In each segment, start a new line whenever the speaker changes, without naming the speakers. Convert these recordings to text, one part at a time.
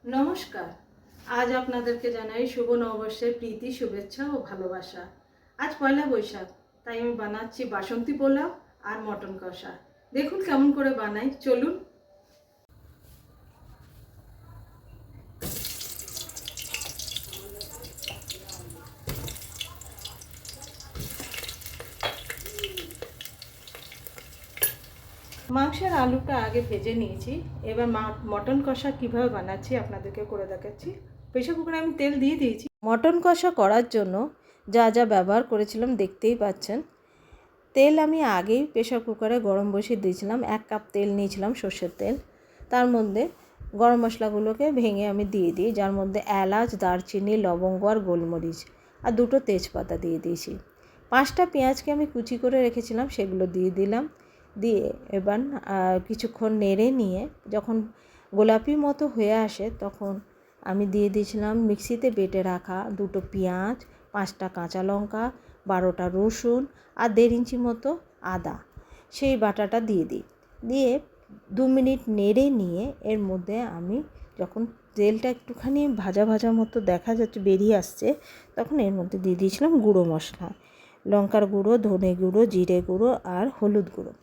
নমস্কার। আজ আপনাদেরকে জানাই শুভ নববর্ষের প্রীতি, শুভেচ্ছা ও ভালোবাসা। আজ পয়লা বৈশাখ, তাই আমি বানাচ্ছি বাসন্তী পোলাও আর মটন কষা। দেখুন কেমন করে বানাই, চলুন। মাংসের আলুটা আগে ভেজে নিয়েছি। এবার মটন কষা কিভাবে বানাচ্ছি আপনাদেরকে করে দেখাচ্ছি। প্রেসার কুকারে আমি তেল দিয়ে দিয়েছি। মটন কষা করার জন্য যা যা ব্যবহার করেছিলাম দেখতেই পাচ্ছেন। তেল আমি আগেই প্রেসার কুকারে গরম বসিয়ে দিয়েছিলাম। 1 কাপ তেল নিয়েছিলাম, সর্ষের তেল। তার মধ্যে গরম মশলাগুলোকে ভেঙে আমি দিয়ে দিই, যার মধ্যে এলাচ, দারচিনি, লবঙ্গ আর গোলমরিচ আর 2টো তেজপাতা দিয়ে দিয়েছি। 5টা পেঁয়াজকে আমি কুচি করে রেখেছিলাম, সেগুলো দিয়ে দিলাম। দিয়ে এবার কিছুক্ষণ নেড়ে নিয়ে যখন গোলাপি মতো হয়ে আসে তখন আমি দিয়ে দিয়েছিলাম মিক্সিতে বেটে রাখা 2টো পেঁয়াজ, 5টা কাঁচা লঙ্কা, 12টা রসুন আর 1.5 ইঞ্চি মতো আদা। সেই বাটাটা দিয়ে দিই। দিয়ে 2 মিনিট নেড়ে নিয়ে এর মধ্যে আমি যখন তেলটা একটুখানি ভাজা ভাজা মতো দেখা যাচ্ছে, বেরিয়ে আসছে, তখন এর মধ্যে দিয়ে দিয়েছিলাম গুঁড়ো মশলা, লঙ্কার গুঁড়ো, ধনে গুঁড়ো, জিরে গুঁড়ো আর হলুদ গুঁড়ো।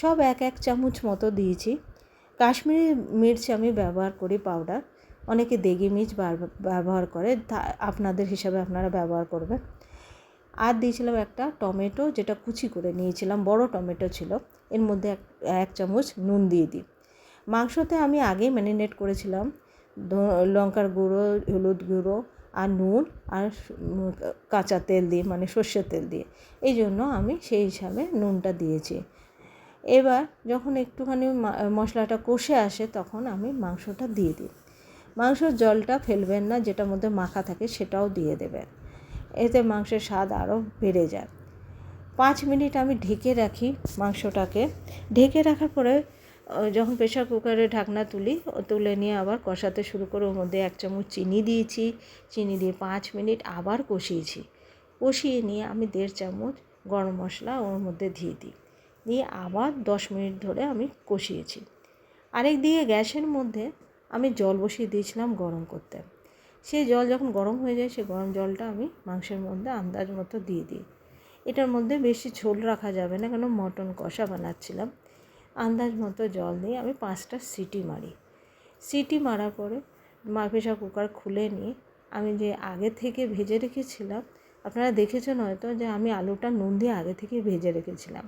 সব 1 চামচ মতো দিয়েছি। কাশ্মীরি মির্চ আমি ব্যবহার করি পাউডার, অনেকে দেগি মির্চ ব্যবহার করে, তা আপনাদের হিসাবে আপনারা ব্যবহার করবেন। আর দিয়েছিলাম একটা টমেটো, যেটা কুচি করে নিয়েছিলাম, বড় টমেটো ছিল। এর মধ্যে 1 চামচ নুন দিয়ে দিই। মাংসতে আমি আগেই ম্যারিনেট করেছিলাম লঙ্কার গুঁড়ো, হলুদ গুঁড়ো আর নুন আর কাঁচা তেল দিয়ে, মানে সর্ষের তেল দিয়ে। এই জন্য আমি সেই হিসাবে নুনটা দিয়েছি। এবার যখন একটুখানি মশলাটা কষে আসে তখন আমি মাংসটা দিয়ে দিই। মাংসের জলটা ফেলবেন না, যেটার মধ্যে মাখা থাকে সেটাও দিয়ে দেবেন, এতে মাংসের স্বাদ আরও বেড়ে যায়। 5 মিনিট আমি ঢেকে রাখি মাংসটাকে। ঢেকে রাখার পরে যখন প্রেসার কুকারে ঢাকনা তুলে নিয়ে আবার কষাতে শুরু করে ওর মধ্যে 1 চামচ চিনি দিয়েছি। চিনি দিয়ে 5 মিনিট আবার কষিয়েছি। কষিয়ে নিয়ে আমি 1.5 চামচ গরম মশলা ওর মধ্যে দিয়ে আবার 10 মিনিট ধরে আমি কষিয়েছি। আরেক দিকে গ্যাসের মধ্যে আমি জল বসিয়ে দিয়েছিলাম গরম করতে। সেই জল যখন গরম হয়ে যায়, সেই গরম জলটা আমি মাংসের মধ্যে আন্দাজ মতো দিয়ে দিই। এটার মধ্যে বেশি ঝোল রাখা যাবে না, কেন মটন কষা বানাচ্ছিলাম। আন্দাজ মতো জল দিয়ে আমি 5টা সিটি মারি। সিটি মারার পরে প্রেসার কুকার খুলে নিয়ে আমি যে আগে থেকে ভেজে রেখেছিলাম, আপনারা দেখেছেন হয়তো যে আমি আলুটা নুন দিয়ে আগে থেকে ভেজে রেখেছিলাম,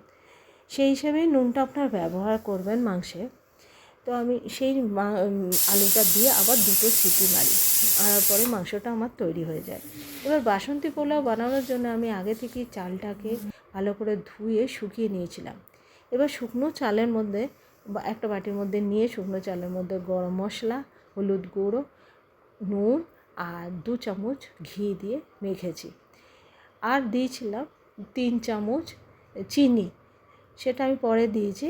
সেই হিসাবেই নুনটা আপনারা ব্যবহার করবেন মাংসে। তো আমি সেই আলুটা দিয়ে আবার 2টো সিটি মারি, মারার পরে মাংসটা আমার তৈরি হয়ে যায়। এবার বাসন্তী পোলাও বানানোর জন্য আমি আগে থেকেই চালটাকে ভালো করে ধুয়ে শুকিয়ে নিয়েছিলাম। এবার শুকনো চালের মধ্যে একটা বাটির মধ্যে নিয়ে শুকনো চালের মধ্যে গরম মশলা, হলুদ গুঁড়ো, নুন আর 2 চামচ ঘি দিয়ে মেখেছি। আর দিয়েছিলাম 3 চামচ চিনি, সেটা আমি পরে দিয়েছি।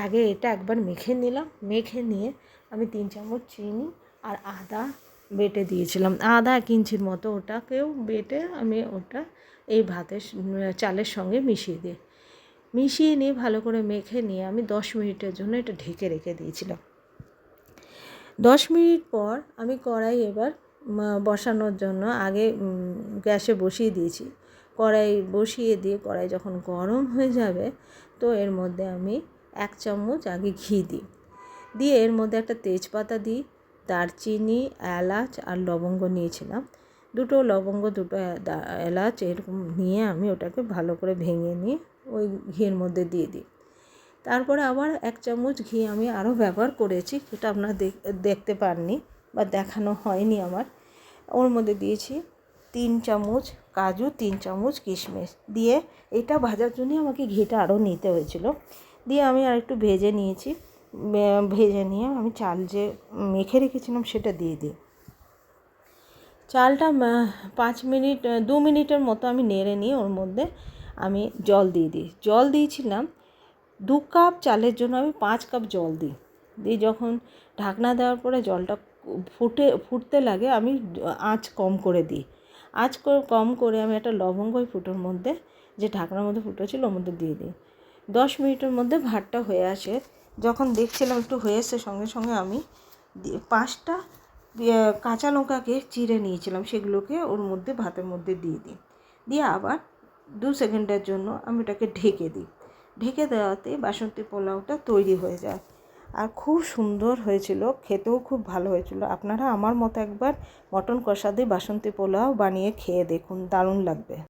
আগে এটা একবার মেখে নিলাম। মেখে নিয়ে আমি 3 চামচ চিনি আর আদা বেটে দিয়েছিলাম, আদা 1 ইঞ্চির মতো, ওটাকেও বেটে আমি ওটা এই চালের সঙ্গে মিশিয়ে নিয়ে ভালো করে মেখে নিয়ে আমি 10 মিনিটের জন্য এটা ঢেকে রেখে দিয়েছিলাম। 10 মিনিট পর আমি কড়াই এবার বসানোর জন্য আগে গ্যাসে বসিয়ে দিয়েছি। কড়াই বসিয়ে দিয়ে কড়াই যখন গরম হয়ে যাবে, তো এর মধ্যে আমি 1 চামচ আগে ঘি দিয়ে এর মধ্যে একটা তেজপাতা দিই, দারচিনি, এলাচ আর লবঙ্গ নিয়েছিলাম। 2টো লবঙ্গ, 2টো এলাচ এরকম নিয়ে আমি ওটাকে ভালো করে ভেঙে নিয়ে ওই ঘিয়ের মধ্যে দিয়ে দিই। তারপরে আবার 1 চামচ ঘি আমি আরও ব্যবহার করেছি, যেটা আপনারা দেখতে পাননি বা দেখানো হয়নি আমার। ওর মধ্যে দিয়েছি 3 চামচ কাজু, 3 চামচ কিশমিশ দিয়ে এটা ভাজার জন্য আমাকে ঘিটা আরও নিতে হয়েছিল। দিয়ে আমি আর একটু ভেজে নিয়েছি। ভেজে নিয়ে আমি চাল যে মেখে রেখেছিলাম সেটা দিয়ে দিই। চালটা 2 মিনিটের মতো আমি নেড়ে নিয়ে ওর মধ্যে আমি জল দিয়ে দিই। জল দিয়েছিলাম 2 কাপ চালের জন্য আমি 5 কাপ জল দিই। যখন ঢাকনা দেওয়ার পরে জলটা ফুটতে লাগে, আমি আঁচ কম করে দিই। আঁচ কম করে আমি একটা লবঙ্গ ওই ফুটোর মধ্যে, যে ঢাকনার মধ্যে ফুটো ছিল ওর মধ্যে দিয়ে দিই। 10 মিনিটের মধ্যে ভাতটা হয়ে আসে। যখন দেখছিলাম একটু হয়ে এসে, সঙ্গে সঙ্গে আমি 5টা কাঁচা লঙ্কাকে চিড়ে নিয়েছিলাম, সেগুলোকে ওর মধ্যে ভাতের মধ্যে দিয়ে দিই, দিয়ে আবার 2 সেকেন্ডের জন্য আমি ওটাকে ঢেকে দিই। ঢেকে দেওয়াতে বাসন্তী পোলাওটা তৈরি হয়ে যায়, আর খুব সুন্দর হয়েছিল, খেতেও খুব ভালো হয়েছিল। আপনারা আমার মতো একবার মটন কষা দিয়ে বাসন্তী পোলাও বানিয়ে খেয়ে দেখুন, দারুণ লাগবে।